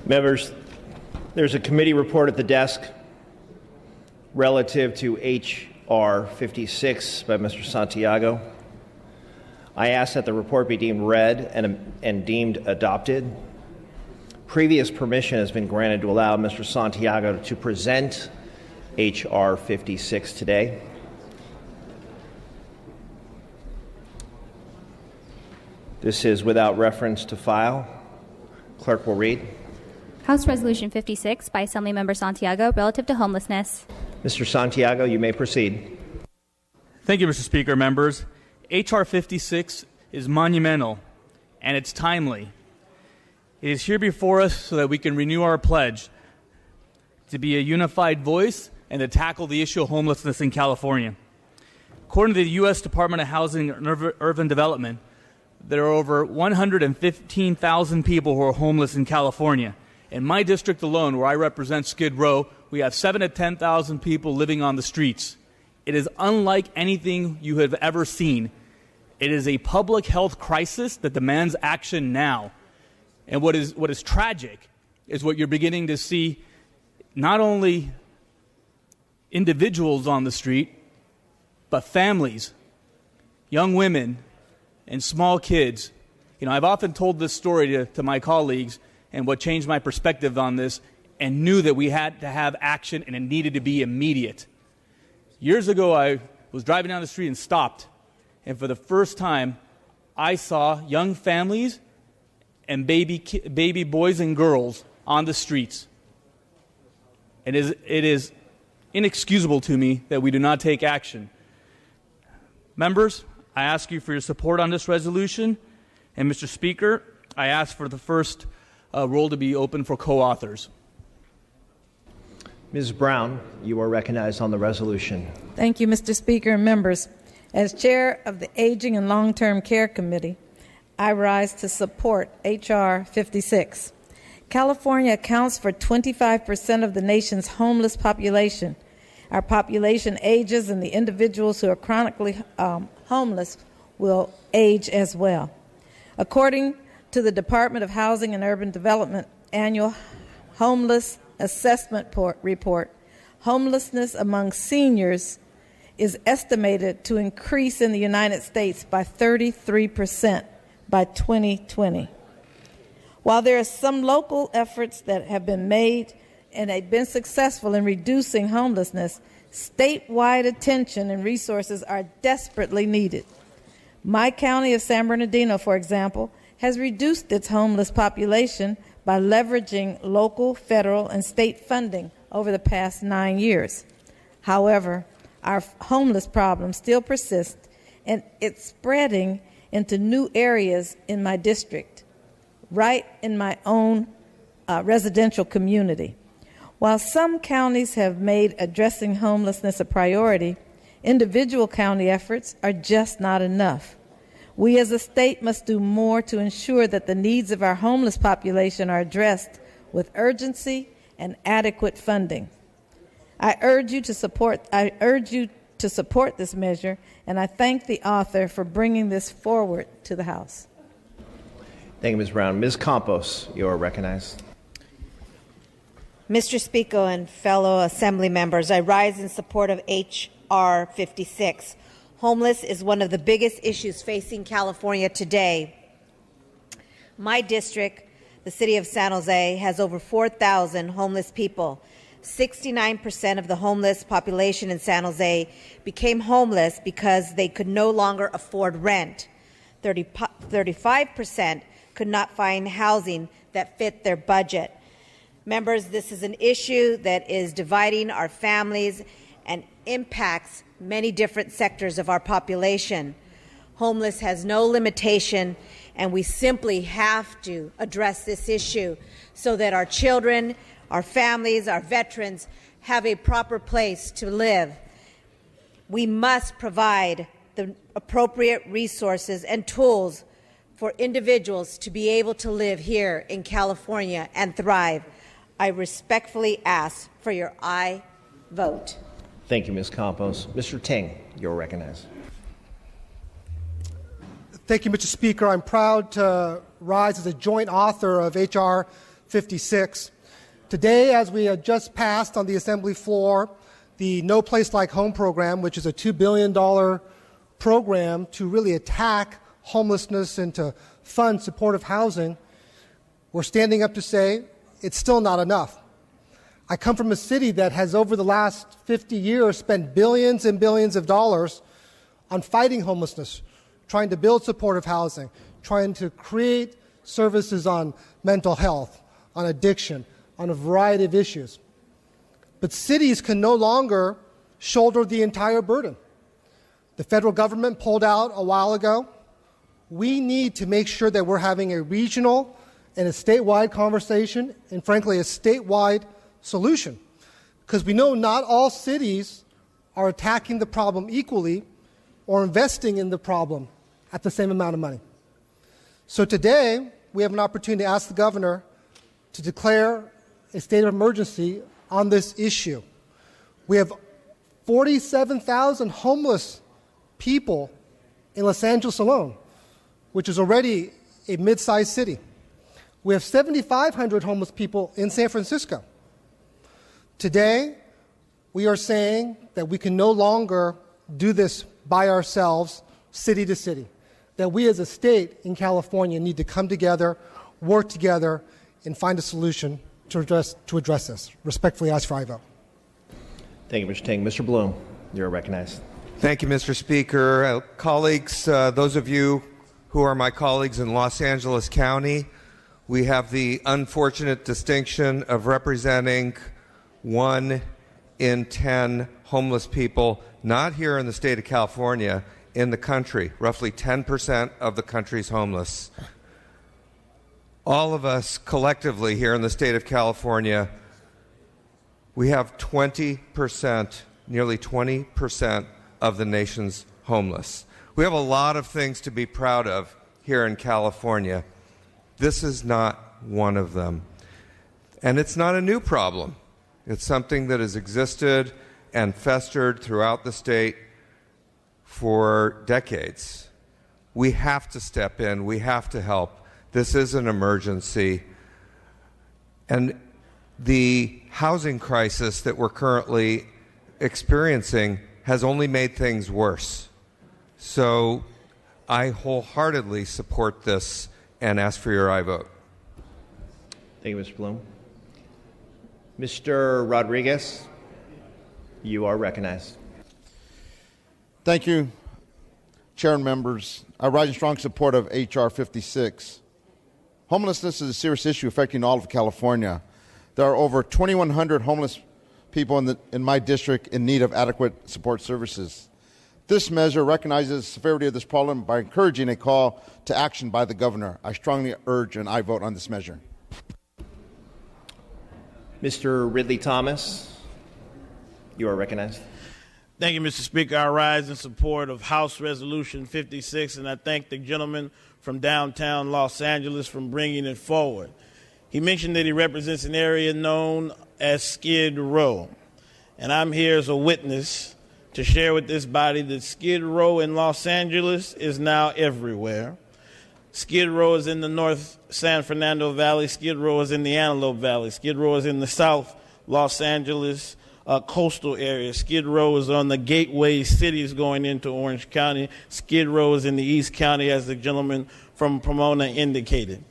Members, there's a committee report at the desk relative to H.R. 56 by Mr. Santiago. I ask that the report be deemed read and deemed adopted. Previous permission has been granted to allow Mr. Santiago to present H.R. 56 today. This is without reference to file. Clerk will read. House Resolution 56 by Assemblymember Santiago relative to homelessness. Mr. Santiago, you may proceed. Thank you, Mr. Speaker. Members, H.R. 56 is monumental and it's timely. It is here before us so that we can renew our pledge to be a unified voice and to tackle the issue of homelessness in California. According to the U.S. Department of Housing and Urban Development, there are over 115,000 people who are homeless in California. In my district alone, where I represent Skid Row, we have 7,000 to 10,000 people living on the streets. It is unlike anything you have ever seen. It is a public health crisis that demands action now. And what is tragic is what you're beginning to see, not only individuals on the street, but families, young women, and small kids. I've often told this story to my colleagues, and what changed my perspective on this, and knew that we had to have action and it needed to be immediate. Years ago, I was driving down the street and stopped, and for the first time, I saw young families and baby boys and girls on the streets. It is inexcusable to me that we do not take action. Members, I ask you for your support on this resolution. And Mr. Speaker, I ask for the first roll to be open for co-authors. Ms. Brown, you are recognized on the resolution. Thank you, Mr. Speaker and members. As chair of the Aging and Long-Term Care Committee, I rise to support H.R. 56. California accounts for 25% of the nation's homeless population. Our population ages, and the individuals who are chronically homeless will age as well. According to the Department of Housing and Urban Development annual homeless assessment report, homelessness among seniors is estimated to increase in the United States by 33% by 2020. While there are some local efforts that have been made and have been successful in reducing homelessness, statewide attention and resources are desperately needed. My county of San Bernardino, for example, has reduced its homeless population by leveraging local, federal, and state funding over the past 9 years. However, our homeless problem still persists, and it's spreading into new areas in my district, right in my own residential community. While some counties have made addressing homelessness a priority, individual county efforts are just not enough. We as a state must do more to ensure that the needs of our homeless population are addressed with urgency and adequate funding. I urge you to support this measure, and I thank the author for bringing this forward to the House. Thank you, Ms. Brown. Ms. Campos, you are recognized. Mr. Speaker and fellow Assembly members, I rise in support of H.R. 56. Homeless is one of the biggest issues facing California today. My district, the city of San Jose, has over 4,000 homeless people. 69% of the homeless population in San Jose became homeless because they could no longer afford rent. 35% could not find housing that fit their budget. Members, this is an issue that is dividing our families and impacts many different sectors of our population. Homeless has no limitation, and we simply have to address this issue so that our children, our families, our veterans have a proper place to live. We must provide the appropriate resources and tools for individuals to be able to live here in California and thrive. I respectfully ask for your aye vote. Thank you, Ms. Campos. Mr. Ting, you're recognized. Thank you, Mr. Speaker. I'm proud to rise as a joint author of H.R. 56. Today, as we had just passed on the Assembly floor, the No Place Like Home program, which is a $2 billion program to really attack homelessness and to fund supportive housing, we're standing up to say it's still not enough. I come from a city that has, over the last 50 years, spent billions and billions of dollars on fighting homelessness, trying to build supportive housing, trying to create services on mental health, on addiction, on a variety of issues. But cities can no longer shoulder the entire burden. The federal government pulled out a while ago. We need to make sure that we're having a regional and a statewide conversation, and frankly, a statewide solution. Because we know not all cities are attacking the problem equally or investing in the problem at the same amount of money. So today, we have an opportunity to ask the governor to declare a state of emergency on this issue. We have 47,000 homeless people in Los Angeles alone, which is already a mid-sized city. We have 7,500 homeless people in San Francisco. Today, we are saying that we can no longer do this by ourselves, city to city, that we as a state in California need to come together, work together, and find a solution to address this. Respectfully ask for aye vote. Thank you, Mr. Ting. Mr. Bloom, you're recognized. Thank you, Mr. Speaker. Colleagues, those of you who are my colleagues in Los Angeles County, we have the unfortunate distinction of representing 1 in 10 homeless people, not here in the state of California, in the country. Roughly 10% of the country's homeless. All of us collectively here in the state of California, we have 20%, nearly 20% of the nation's homeless. We have a lot of things to be proud of here in California. This is not one of them. And it's not a new problem. It's something that has existed and festered throughout the state for decades. We have to step in. We have to help. This is an emergency. And the housing crisis that we're currently experiencing has only made things worse. So I wholeheartedly support this and ask for your aye vote. Thank you, Mr. Bloom. Mr. Rodriguez, you are recognized. Thank you, Chair and members. I rise in strong support of H.R. 56. Homelessness is a serious issue affecting all of California. There are over 2,100 homeless people in my district in need of adequate support services. This measure recognizes the severity of this problem by encouraging a call to action by the governor. I strongly urge an aye vote on this measure. Mr. Ridley Thomas, you are recognized. Thank you, Mr. Speaker. I rise in support of House Resolution 56, and I thank the gentleman from downtown Los Angeles for bringing it forward. He mentioned that he represents an area known as Skid Row, and I'm here as a witness to share with this body that Skid Row in Los Angeles is now everywhere. Skid Row is in the North San Fernando Valley. Skid Row is in the Antelope Valley. Skid Row is in the South Los Angeles coastal area. Skid Row is on the gateway cities going into Orange County. Skid Row is in the East County, as the gentleman from Pomona indicated.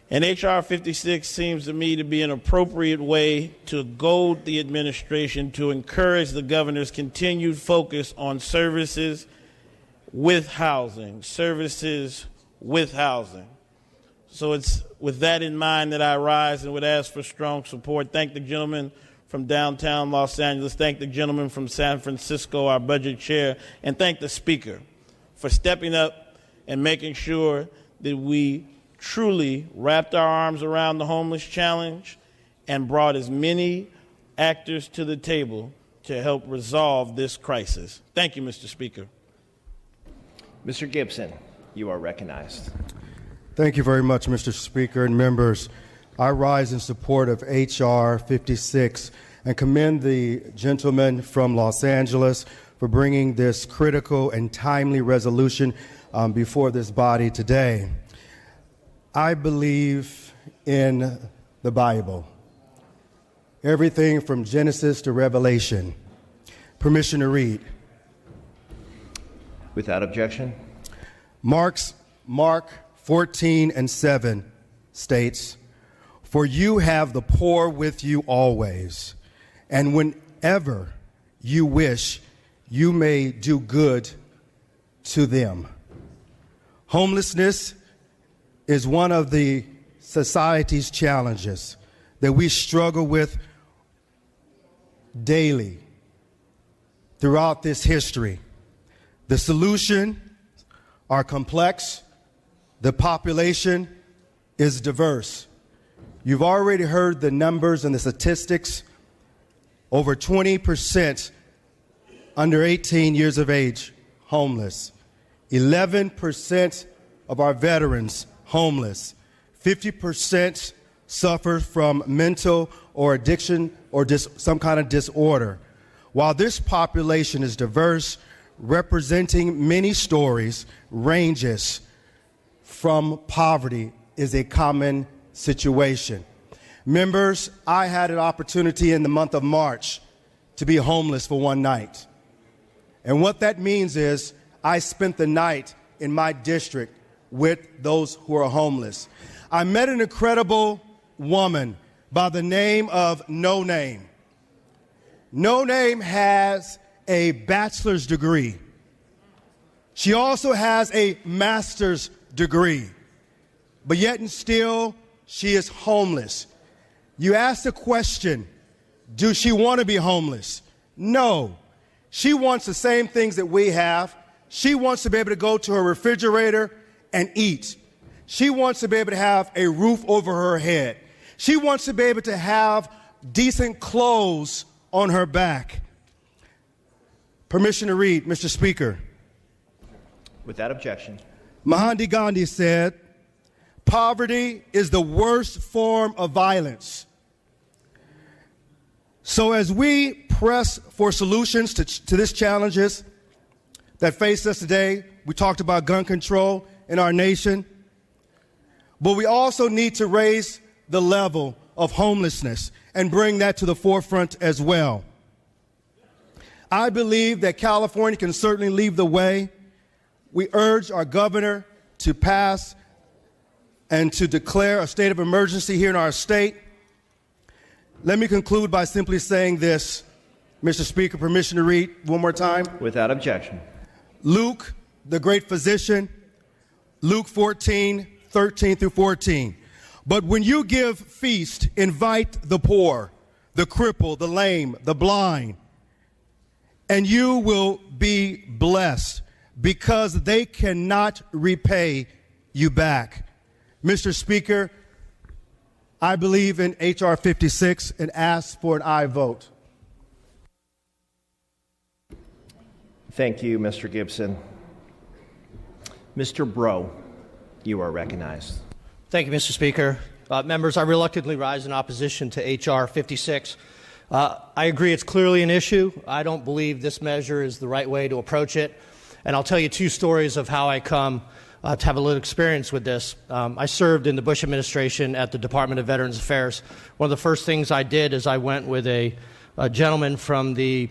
And H.R. 56 seems to me to be an appropriate way to goad the administration to encourage the governor's continued focus on services with housing, services with housing. So it's with that in mind that I rise and would ask for strong support. Thank the gentleman from downtown Los Angeles. Thank the gentleman from San Francisco, our budget chair, and thank the Speaker for stepping up and making sure that we truly wrapped our arms around the homeless challenge and brought as many actors to the table to help resolve this crisis. Thank you, Mr. Speaker. Mr. Gibson, you are recognized. Thank you very much, Mr. Speaker and members. I rise in support of H.R. 56 and commend the gentleman from Los Angeles for bringing this critical and timely resolution before this body today. I believe in the Bible. Everything from Genesis to Revelation. Permission to read. Without objection. Mark 14:7 states, "For you have the poor with you always, and whenever you wish, you may do good to them." Homelessness is one of the society's challenges that we struggle with daily throughout this history. The solutions are complex. The population is diverse. You've already heard the numbers and the statistics. Over 20% under 18 years of age homeless. 11% of our veterans homeless. 50% suffer from mental or addiction or some kind of disorder. While this population is diverse, representing many stories, ranges from poverty is a common situation. Members, I had an opportunity in the month of March to be homeless for one night. And what that means is I spent the night in my district with those who are homeless. I met an incredible woman by the name of No Name. No Name has a bachelor's degree. She also has a master's degree, but yet and still she is homeless. You ask the question, does she want to be homeless? No. She wants the same things that we have. She wants to be able to go to her refrigerator and eat. She wants to be able to have a roof over her head. She wants to be able to have decent clothes on her back. Permission to read, Mr. Speaker. Without objection. Mahatma Gandhi said, "Poverty is the worst form of violence." So as we press for solutions to these challenges that face us today, we talked about gun control in our nation, but we also need to raise the level of homelessness and bring that to the forefront as well. I believe that California can certainly lead the way. We urge our governor to pass and to declare a state of emergency here in our state. Let me conclude by simply saying this, Mr. Speaker, permission to read one more time? Without objection. Luke, the great physician, Luke 14:13 through 14. "But when you give feast, invite the poor, the crippled, the lame, the blind, and you will be blessed, because they cannot repay you back." Mr. Speaker, I believe in H.R. 56 and ask for an aye vote. Thank you, Mr. Gibson. Mr. Breaux, you are recognized. Thank you, Mr. Speaker. Members, I reluctantly rise in opposition to H.R. 56. I agree it's clearly an issue. I don't believe this measure is the right way to approach it. And I'll tell you two stories of how I come to have a little experience with this. I served in the Bush administration at the Department of Veterans Affairs. One of the first things I did is I went with a gentleman from the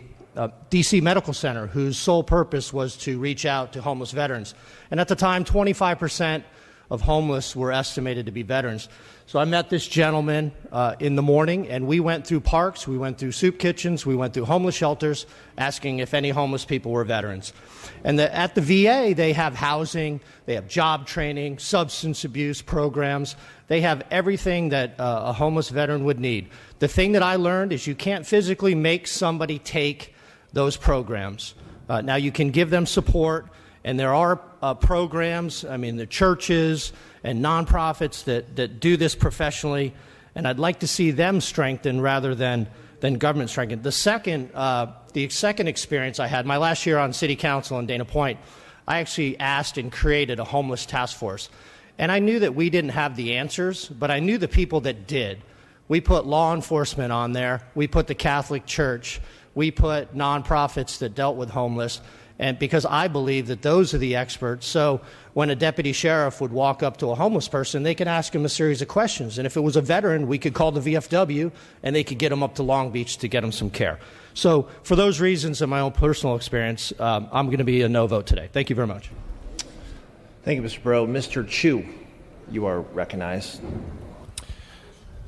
D.C. Medical Center whose sole purpose was to reach out to homeless veterans. And at the time, 25% of homeless were estimated to be veterans. So I met this gentleman in the morning, and we went through parks, we went through soup kitchens, we went through homeless shelters, asking if any homeless people were veterans. And at the VA, they have housing, they have job training, substance abuse programs. They have everything that a homeless veteran would need. The thing that I learned is you can't physically make somebody take those programs. Now, you can give them support, and there are programs, the churches and nonprofits that do this professionally, and I'd like to see them strengthened rather than government strengthened. The second experience I had, my last year on City Council in Dana Point, I actually asked and created a homeless task force. And I knew that we didn't have the answers, but I knew the people that did. We put law enforcement on there. We put the Catholic Church. We put nonprofits that dealt with homeless. and because I believe that those are the experts. So when a deputy sheriff would walk up to a homeless person, they could ask him a series of questions. And if it was a veteran, we could call the VFW, and they could get him up to Long Beach to get him some care. So for those reasons and my own personal experience, I'm going to be a no vote today. Thank you very much. Thank you, Mr. Breaux. Mr. Chu, you are recognized.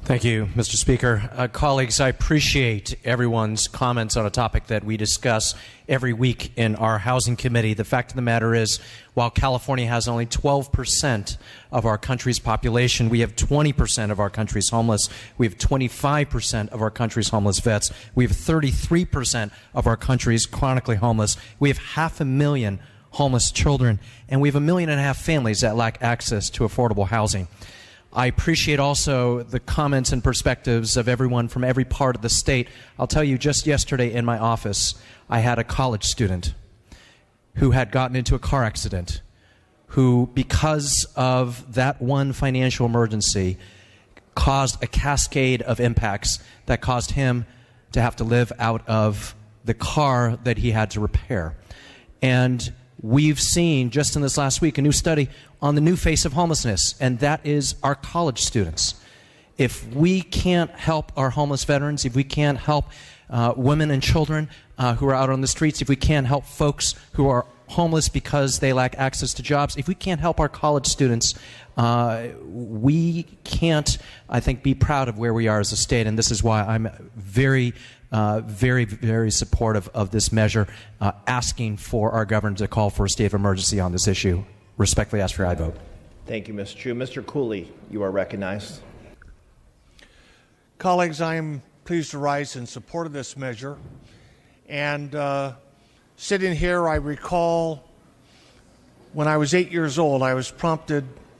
Thank you, Mr. Speaker. Colleagues, I appreciate everyone's comments on a topic that we discuss every week in our Housing Committee. The fact of the matter is, while California has only 12% of our country's population, we have 20% of our country's homeless. We have 25% of our country's homeless vets. We have 33% of our country's chronically homeless. We have 500,000 homeless children, and we have 1.5 million families that lack access to affordable housing. I appreciate also the comments and perspectives of everyone from every part of the state. I'll tell you, just yesterday in my office, I had a college student who had gotten into a car accident, who, because of that one financial emergency, caused a cascade of impacts that caused him to have to live out of the car that he had to repair. And we've seen, just in this last week, a new study on the new face of homelessness, and that is our college students. If we can't help our homeless veterans, if we can't help women and children who are out on the streets, if we can't help folks who are homeless because they lack access to jobs, if we can't help our college students, we can't, I think, be proud of where we are as a state. And this is why I'm very supportive of this measure, asking for our governor to call for a state of emergency on this issue. Respectfully ask for your aye vote. Thank you, Mr. Chu. Mr. Cooley, you are recognized. Colleagues, I am pleased to rise in support of this measure. And sitting here, I recall when I was 8 years old, I was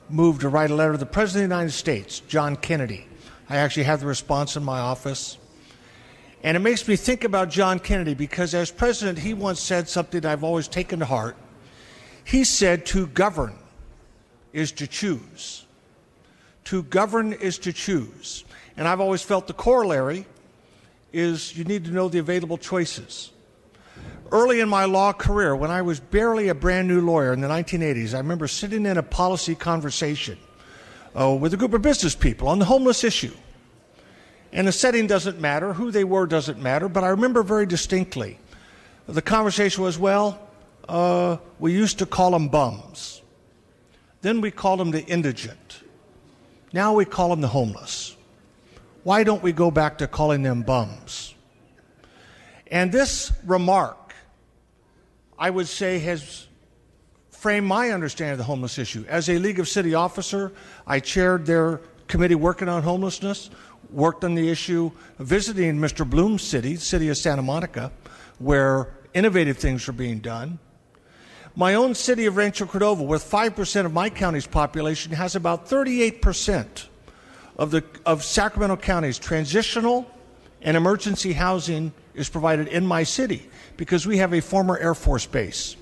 moved to write a letter to the President of the United States, John Kennedy. I actually have the response in my office. And it makes me think about John Kennedy because as president, he once said something I've always taken to heart. He said, to govern is to choose. To govern is to choose. And I've always felt the corollary is you need to know the available choices. Early in my law career, when I was barely a brand new lawyer in the 1980s, I remember sitting in a policy conversation with a group of business people on the homeless issue. And the setting doesn't matter, who they were doesn't matter, but I remember very distinctly the conversation was, we used to call them bums. Then we called them the indigent. Now we call them the homeless. Why don't we go back to calling them bums? And this remark, I would say, has framed my understanding of the homeless issue. As a League of City officer, I chaired their committee working on homelessness, worked on the issue, visiting Mr. Bloom's city of Santa Monica, where innovative things are being done. My own city of Rancho Cordova, with 5% of my county's population, has about 38% of Sacramento County's transitional and emergency housing is provided in my city because we have a former Air Force base.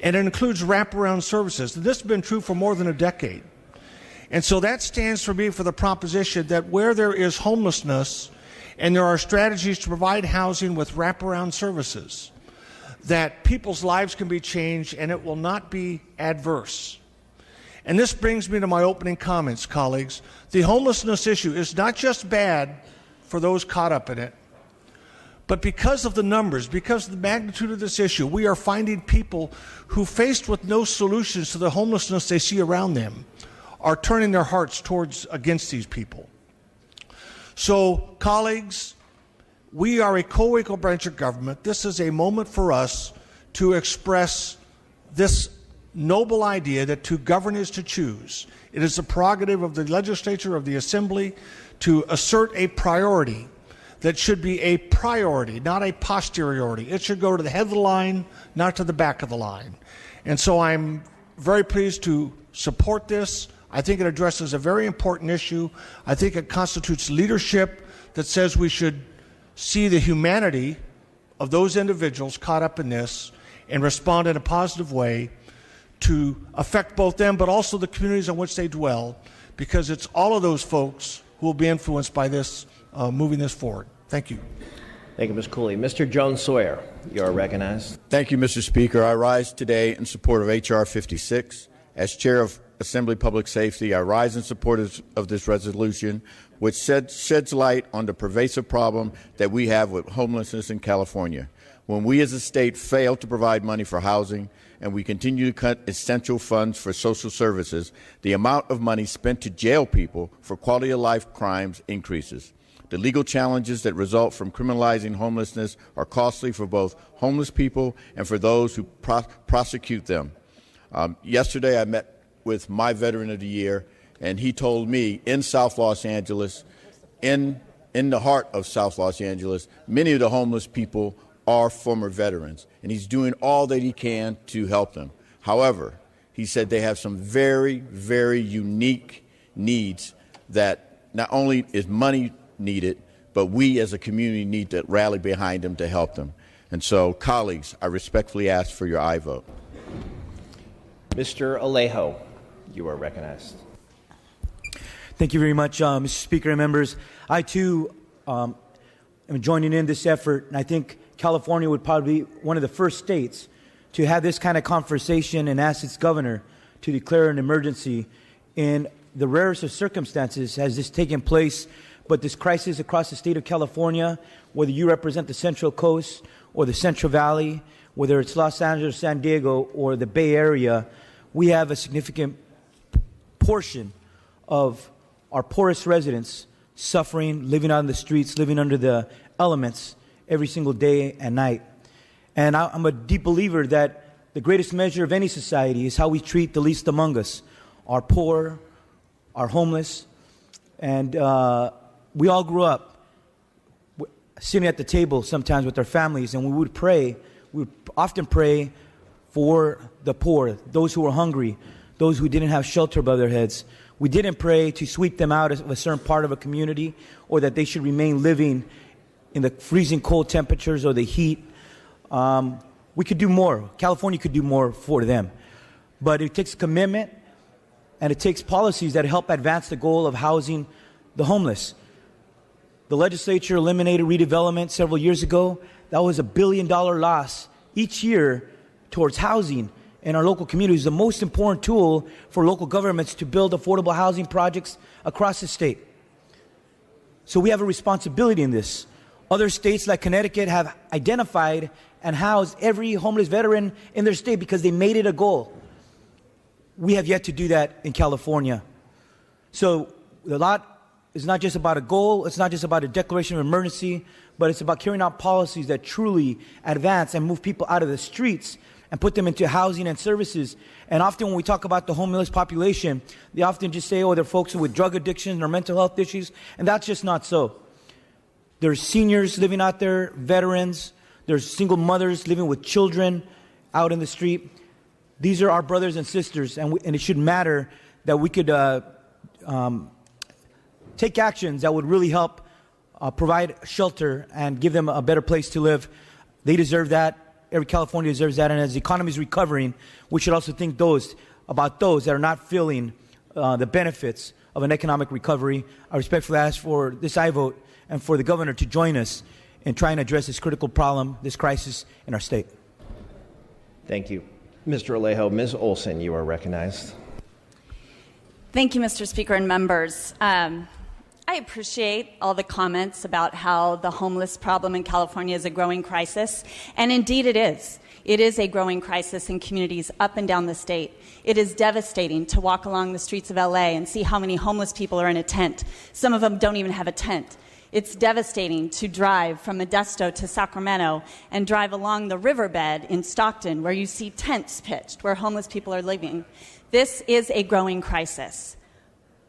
And it includes wraparound services. This has been true for more than a decade. And so that stands for me for the proposition that where there is homelessness and there are strategies to provide housing with wraparound services, that people's lives can be changed and it will not be adverse. And this brings me to my opening comments, colleagues. The homelessness issue is not just bad for those caught up in it, but because of the numbers, because of the magnitude of this issue, we are finding people who, faced with no solutions to the homelessness they see around them, are turning their hearts against these people. So, colleagues, we are a co-equal branch of government. This is a moment for us to express this noble idea that to govern is to choose. It is the prerogative of the legislature, of the assembly, to assert a priority that should be a priority, not a posteriority. It should go to the head of the line, not to the back of the line. And so I'm very pleased to support this. I think it addresses a very important issue. I think it constitutes leadership that says we should see the humanity of those individuals caught up in this and respond in a positive way to affect both them but also the communities in which they dwell, because it's all of those folks who will be influenced by this, moving this forward. Thank you. Thank you, Ms. Cooley. Mr. Jones Sawyer, you are recognized. Thank you, Mr. Speaker. I rise today in support of H.R. 56. As Chair of Assembly Public Safety, I rise in support of this resolution, which sheds light on the pervasive problem that we have with homelessness in California. When we as a state fail to provide money for housing and we continue to cut essential funds for social services, the amount of money spent to jail people for quality of life crimes increases. The legal challenges that result from criminalizing homelessness are costly for both homeless people and for those who prosecute them. Yesterday, I met with my Veteran of the Year, and he told me in South Los Angeles, in the heart of South Los Angeles, many of the homeless people are former veterans, and he's doing all that he can to help them. However, he said they have some very, very unique needs that not only is money needed, but we as a community need to rally behind them to help them. And so, colleagues, I respectfully ask for your aye vote. Mr. Alejo, you are recognized. Thank you very much, Mr. Speaker and members. I, too, am joining in this effort, and I think California would probably be one of the first states to have this kind of conversation and ask its governor to declare an emergency. In the rarest of circumstances has this taken place, but this crisis across the state of California, whether you represent the Central Coast or the Central Valley, whether it's Los Angeles, San Diego, or the Bay Area, we have a significant portion of our poorest residents suffering, living out in the streets, living under the elements every single day and night. And I'm a deep believer that the greatest measure of any society is how we treat the least among us, our poor, our homeless. And we all grew up sitting at the table sometimes with our families, and we would often pray for the poor, those who were hungry, those who didn't have shelter above their heads. We didn't pray to sweep them out of a certain part of a community or that they should remain living in the freezing cold temperatures or the heat. We could do more. California could do more for them. But it takes commitment, and it takes policies that help advance the goal of housing the homeless. The legislature eliminated redevelopment several years ago. That was $1 billion loss each year towards housing in our local communities, the most important tool for local governments to build affordable housing projects across the state. So we have a responsibility in this. Other states like Connecticut have identified and housed every homeless veteran in their state because they made it a goal. We have yet to do that in California. So a lot is not just about a goal, it's not just about a declaration of emergency, but it's about carrying out policies that truly advance and move people out of the streets and put them into housing and services. And often when we talk about the homeless population, they often just say, oh, they're folks with drug addiction or mental health issues, and that's just not so. There's seniors living out there, veterans, there's single mothers living with children out in the street. These are our brothers and sisters, and it should matter that we could take actions that would really help provide shelter and give them a better place to live. They deserve that. Every California deserves that. And as the economy is recovering, we should also think about those that are not feeling the benefits of an economic recovery. I respectfully ask for this aye vote and for the governor to join us in trying to address this critical problem, this crisis in our state. Thank you. Mr. Alejo, Ms. Olson, you are recognized. Thank you, Mr. Speaker and members. I appreciate all the comments about how the homeless problem in California is a growing crisis, and indeed it is. It is a growing crisis in communities up and down the state. It is devastating to walk along the streets of LA and see how many homeless people are in a tent. Some of them don't even have a tent. It's devastating to drive from Modesto to Sacramento and drive along the riverbed in Stockton where you see tents pitched where homeless people are living. This is a growing crisis.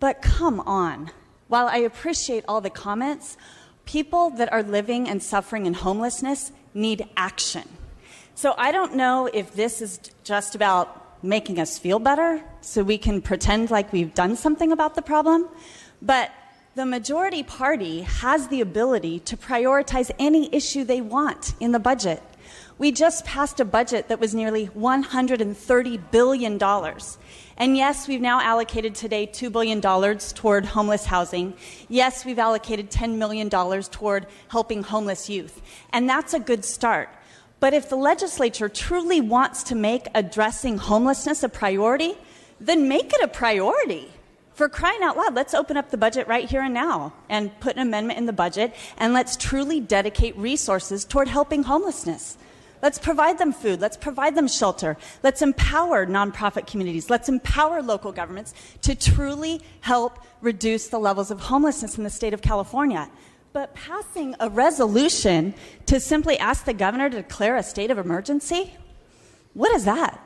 But come on. While I appreciate all the comments, people that are living and suffering in homelessness need action. So I don't know if this is just about making us feel better so we can pretend like we've done something about the problem, but the majority party has the ability to prioritize any issue they want in the budget. We just passed a budget that was nearly $130 billion. And yes, we've now allocated today $2 billion toward homeless housing. Yes, we've allocated $10 million toward helping homeless youth. And that's a good start. But if the legislature truly wants to make addressing homelessness a priority, then make it a priority. For crying out loud, let's open up the budget right here and now and put an amendment in the budget, and let's truly dedicate resources toward helping homelessness. Let's provide them food. Let's provide them shelter. Let's empower nonprofit communities. Let's empower local governments to truly help reduce the levels of homelessness in the state of California. But passing a resolution to simply ask the governor to declare a state of emergency? What is that?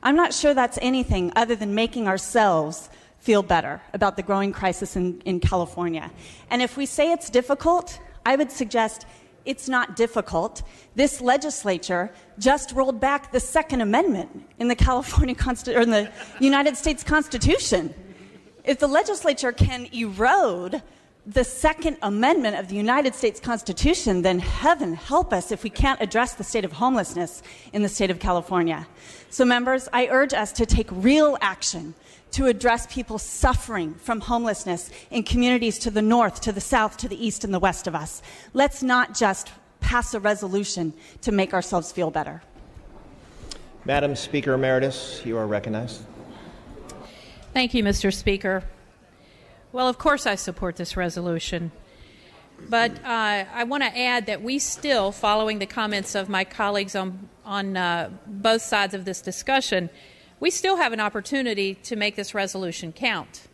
I'm not sure that's anything other than making ourselves feel better about the growing crisis in California. And if we say it's difficult, I would suggest it's not difficult. This legislature just rolled back the Second Amendment in the United States Constitution. If the legislature can erode the Second Amendment of the United States Constitution, then heaven help us if we can't address the state of homelessness in the state of California. So members, I urge us to take real action to address people suffering from homelessness in communities to the north, to the south, to the east, and the west of us. Let's not just pass a resolution to make ourselves feel better. Madam Speaker Emeritus, you are recognized. Thank you, Mr. Speaker. Well, of course I support this resolution, but I want to add that we still, following the comments of my colleagues on both sides of this discussion, we still have an opportunity to make this resolution count.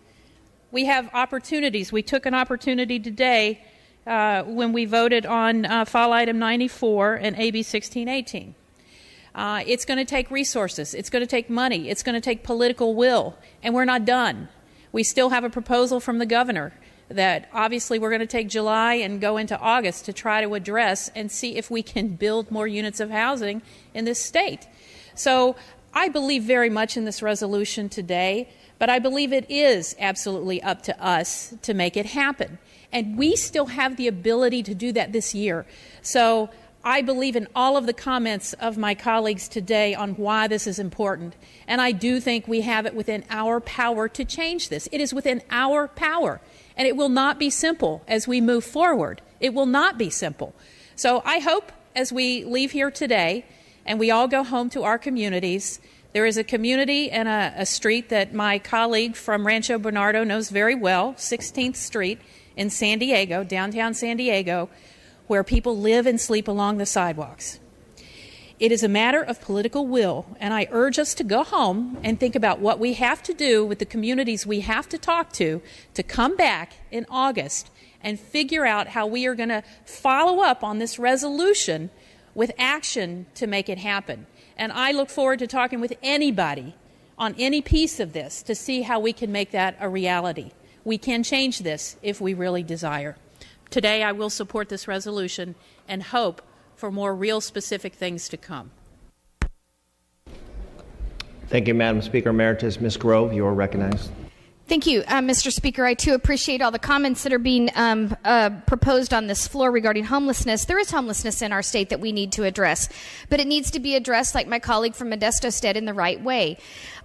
We have opportunities. We took an opportunity today when we voted on File Item 94 and AB 1618. It's going to take resources. It's going to take money. It's going to take political will, and we're not done. We still have a proposal from the governor that obviously we're going to take July and go into August to try to address and see if we can build more units of housing in this state. So I believe very much in this resolution today, but I believe it is absolutely up to us to make it happen. And we still have the ability to do that this year. So I believe in all of the comments of my colleagues today on why this is important. And I do think we have it within our power to change this. It is within our power. And it will not be simple as we move forward. It will not be simple. So I hope as we leave here today and we all go home to our communities, there is a community and a street that my colleague from Rancho Bernardo knows very well, 16th Street in San Diego, downtown San Diego, where people live and sleep along the sidewalks. It is a matter of political will, and I urge us to go home and think about what we have to do with the communities we have to talk to come back in August and figure out how we are going to follow up on this resolution with action to make it happen. And I look forward to talking with anybody on any piece of this to see how we can make that a reality. We can change this if we really desire. Today, I will support this resolution and hope for more real specific things to come. Thank you, Madam Speaker Emeritus. Ms. Grove, you are recognized. Thank you, Mr. Speaker. I, too, appreciate all the comments that are being proposed on this floor regarding homelessness. There is homelessness in our state that we need to address, but it needs to be addressed, like my colleague from Modesto said, in the right way.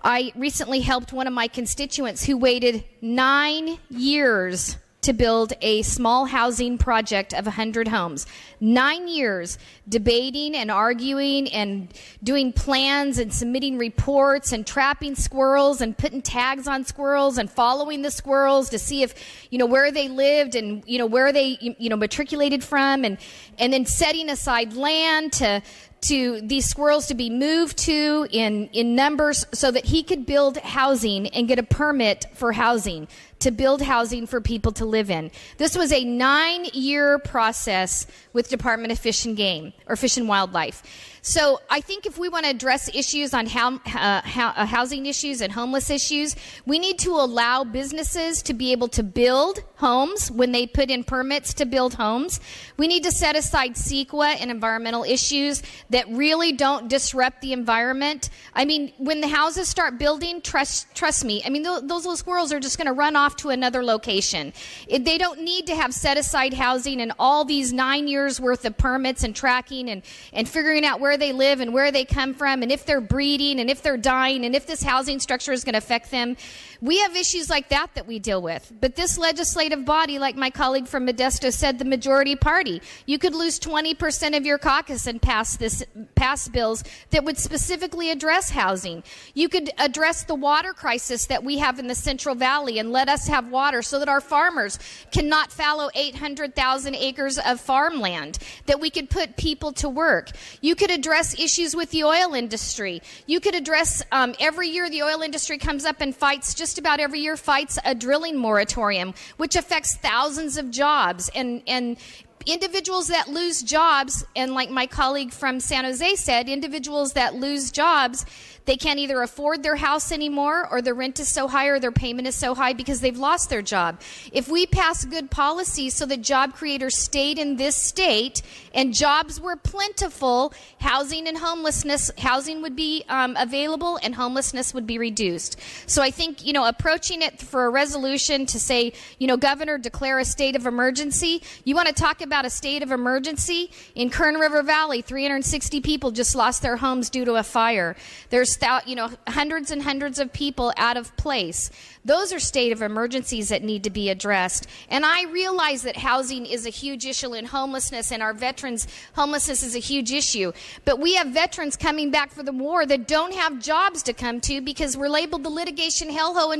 I recently helped one of my constituents who waited 9 years to build a small housing project of 100 homes. 9 years debating and arguing and doing plans and submitting reports and trapping squirrels and putting tags on squirrels and following the squirrels to see if, where they lived and, where they, matriculated from, and then setting aside land to these squirrels to be moved to in numbers so that he could build housing and get a permit for housing, to build housing for people to live in. This was a 9-year process with Department of Fish and Game, or Fish and Wildlife. So I think if we want to address issues on housing issues and homeless issues, we need to allow businesses to be able to build homes when they put in permits to build homes. We need to set aside CEQA and environmental issues that really don't disrupt the environment. I mean, when the houses start building, trust me, I mean, those little squirrels are just going to run off to another location. They don't need to have set aside housing and all these 9 years worth of permits and tracking and figuring out where where they live and where they come from and if they're breeding and if they're dying and if this housing structure is going to affect them. We have issues like that we deal with. But this legislative body, like my colleague from Modesto said, the majority party, you could lose 20% of your caucus and pass bills that would specifically address housing. You could address the water crisis that we have in the Central Valley and let us have water so that our farmers cannot fallow 800,000 acres of farmland, that we could put people to work. You could address issues with the oil industry. You could address, every year the oil industry comes up and fights, just about every year fights a drilling moratorium, which affects thousands of jobs and individuals that lose jobs. And like my colleague from San Jose said, individuals that lose jobs, they can't either afford their house anymore, or the rent is so high or their payment is so high because they've lost their job. If we pass good policies so that job creators stayed in this state and jobs were plentiful, housing would be available and homelessness would be reduced. So I think, approaching it for a resolution to say, Governor, declare a state of emergency. You want to talk about a state of emergency? In Kern River Valley, 360 people just lost their homes due to a fire. There's hundreds and hundreds of people out of place. Those are state of emergencies that need to be addressed. And I realize that housing is a huge issue in homelessness, and our veterans' homelessness is a huge issue. But we have veterans coming back from the war that don't have jobs to come to because we're labeled the litigation hellhole,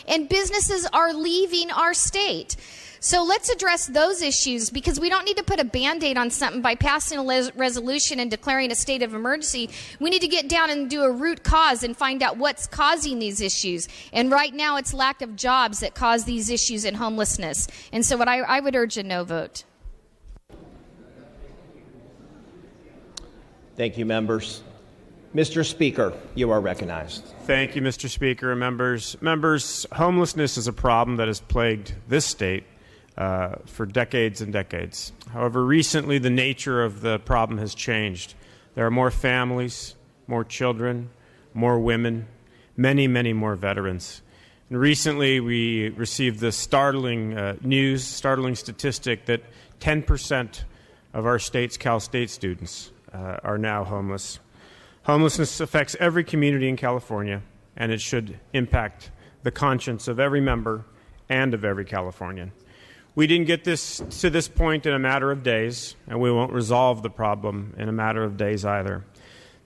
and businesses are leaving our state. So let's address those issues, because we don't need to put a Band-Aid on something by passing a resolution and declaring a state of emergency. We need to get down and do a root cause and find out what's causing these issues. And right now it's lack of jobs that cause these issues and homelessness. And so I would urge a no vote. Thank you, members. Mr. Speaker, you are recognized. Thank you, Mr. Speaker and members. Members, homelessness is a problem that has plagued this state for decades and decades. However, recently the nature of the problem has changed. There are more families, more children, more women, many, many more veterans. And recently we received the startling statistic that 10% of our state's Cal State students are now homeless. Homelessness affects every community in California, and it should impact the conscience of every member and of every Californian. We didn't get to this point in a matter of days, and we won't resolve the problem in a matter of days either.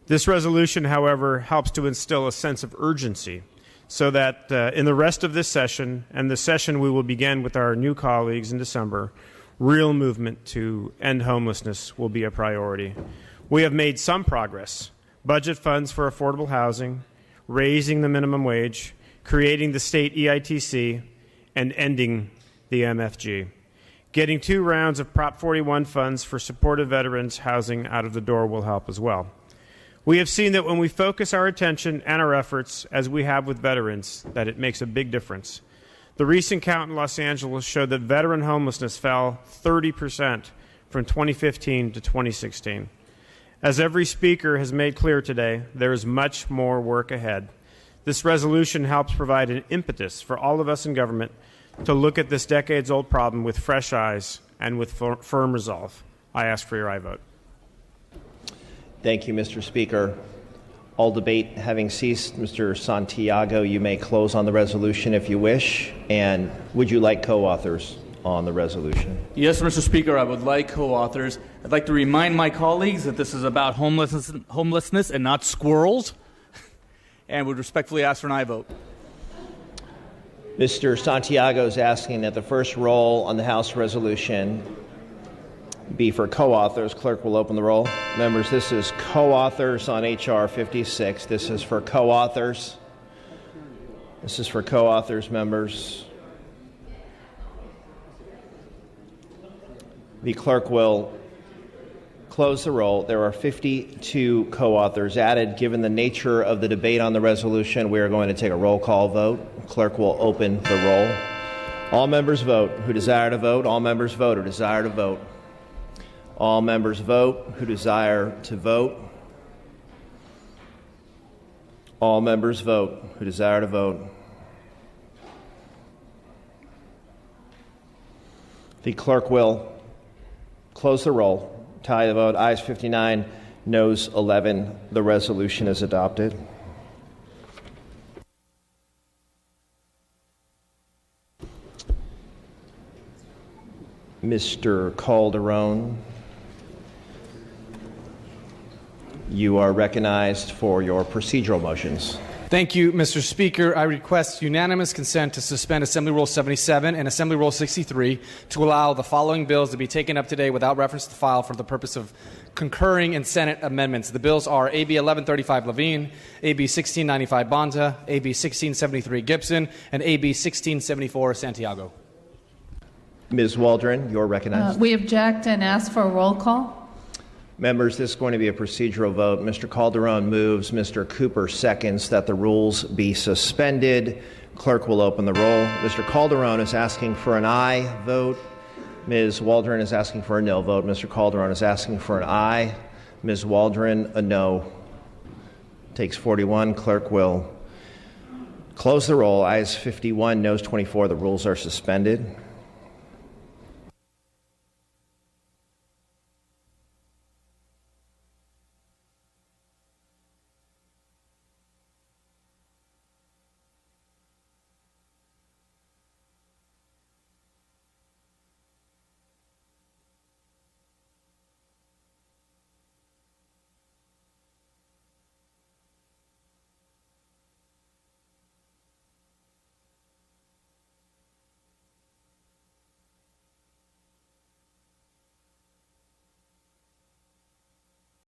This resolution, however, helps to instill a sense of urgency so that in the rest of this session, and the session we will begin with our new colleagues in December, real movement to end homelessness will be a priority. We have made some progress. Budget funds for affordable housing, raising the minimum wage, creating the state EITC, and ending the MFG. Getting 2 rounds of Prop 41 funds for supportive veterans housing out of the door will help as well. We have seen that when we focus our attention and our efforts, as we have with veterans, that it makes a big difference. The recent count in Los Angeles showed that veteran homelessness fell 30% from 2015 to 2016. As every speaker has made clear today, there is much more work ahead. This resolution helps provide an impetus for all of us in government to look at this decades-old problem with fresh eyes and with firm resolve. I ask for your aye vote. Thank you, Mr. Speaker. All debate having ceased, Mr. Santiago, you may close on the resolution if you wish. And would you like co-authors on the resolution? Yes, Mr. Speaker, I would like co-authors. I'd like to remind my colleagues that this is about homelessness and not squirrels, and would respectfully ask for an aye vote. Mr. Santiago is asking that the first roll on the House resolution be for co-authors. Clerk will open the roll. Members, this is co-authors on H.R. 56. This is for co-authors. This is for co-authors, members. The clerk will close the roll. There are 52 co-authors added. Given the nature of the debate on the resolution, we are going to take a roll call vote. Clerk will open the roll. All members vote who desire to vote. All members vote who desire to vote. All members vote who desire to vote. All members vote who desire to vote. The clerk will close the roll. Tally the vote. Ayes 59, Noes 11. The resolution is adopted. Mr. Calderon, you are recognized for your procedural motions. Thank you, Mr. Speaker. I request unanimous consent to suspend Assembly Rule 77 and Assembly Rule 63 to allow the following bills to be taken up today without reference to the file for the purpose of concurring in Senate amendments. The bills are AB 1135 Levine, AB 1695 Bonta, AB 1673 Gibson, and AB 1674 Santiago. Ms. Waldron, you're recognized. We object and ask for a roll call. Members, this is going to be a procedural vote. Mr. Calderon moves. Mr. Cooper seconds that the rules be suspended. Clerk will open the roll. Mr. Calderon is asking for an aye vote. Ms. Waldron is asking for a no vote. Mr. Calderon is asking for an aye. Ms. Waldron, a no. Takes 41. Clerk will close the roll. Ayes 51, noes 24. The rules are suspended.